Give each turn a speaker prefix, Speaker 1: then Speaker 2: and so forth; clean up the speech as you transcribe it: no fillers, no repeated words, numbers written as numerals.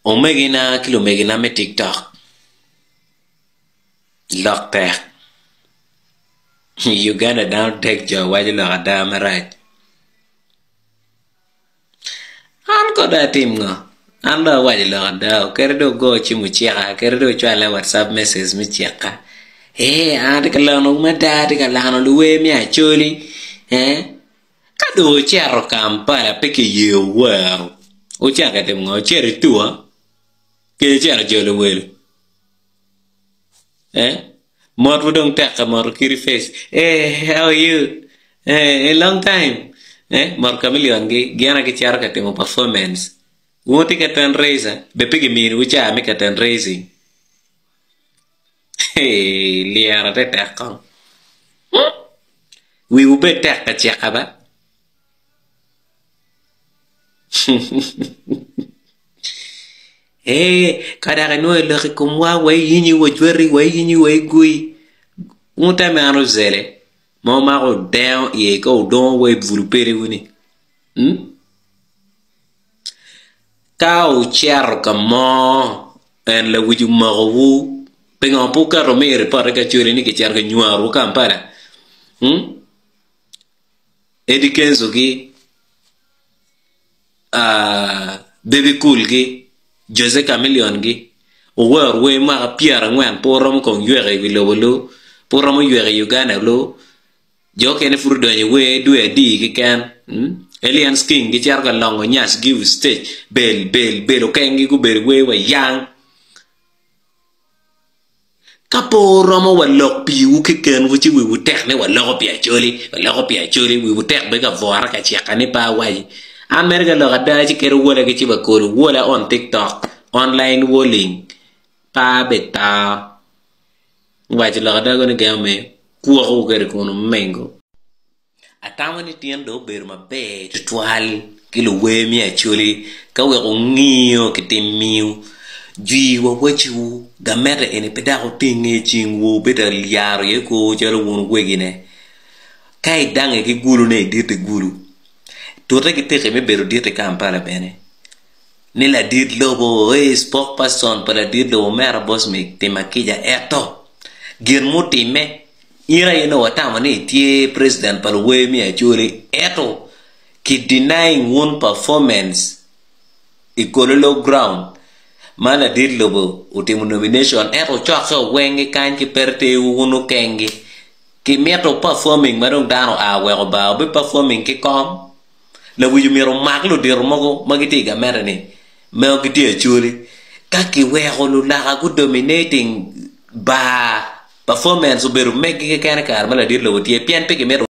Speaker 1: Omegina kilo megina me TikTok. Lock tech. Uganda down take your wadi lo ada right. An ko da tim nga. An lo wadi lo ada. Kerdo go chimu chiaka. Kerdo chwala WhatsApp message mi chiaka. An ka lano madadi ka lano luwe mi acholi. Kado chiaro Kampala peke ye waro. O chiaka tim nga. Cheri tua. Ke chiaro jolo welo. Mor budong tak mor kiri face. How are you? A long time. Mor chameleon giana ki chiara ka temo performance. Woti ka tan raise. Bepigi mir ucha mi ka tan raising. Liara te takon. We ube tak ka chiaka ba? Kada no laki kumwa way yini wajweri way yini way gui. Muta me anu zele. Mama go down ye go don way vulpere wuni. Kao chiaro kamo en la wuju mawu. Pengon puka romere para ka churi ni ki chiaro ka nyuaru Kampala. Edi Kenzo ki Baby Cool ki Jose Chameleon gi ower we ma piara ngwan porom ko yere wi lowolo porom yere Uganda lo joke ne furdo ye we do e di ki kan alien skin gi charga longo nyas give stage bel o kengi go ber we yang kaporomo wa lok pi u ki ken wuti wi tek ne wa lok pi acholi wi tek be ga vora ka chiaka ne pa wai America lo gada ci kero wala ke ci ba ko wala on TikTok online walling pa beta wa ci lo gada go ne game ku ko gere ko no mengo atamani tiendo ber ma be tual kilo we mi acholi ka we ko ngio kitimiu ji wo wachu gamere ene peda ko tinge chingu beta liaro ye ko jalo won wegine kai dange ki gulu ne dirte gulu Toute qui te me beru dire Kampala bene. Ni la dire lobo sport person para dire lo mera boss me te makija eto. Girmuti me ira yeno watama ni tie president para we mi achuri eto ki denying one performance ikololo ground. Mana dire lobo utimu nomination eto chaka wenge kanki perte uno kengi. Ki meto performing marong dano awe ba be performing ki kom. La wuju miro maglo dir mogo magiti ga merani meo giti achuri kaki wego lula go dominating ba performance beru megi ke kan kar mala dir lo tie pian pe ke mero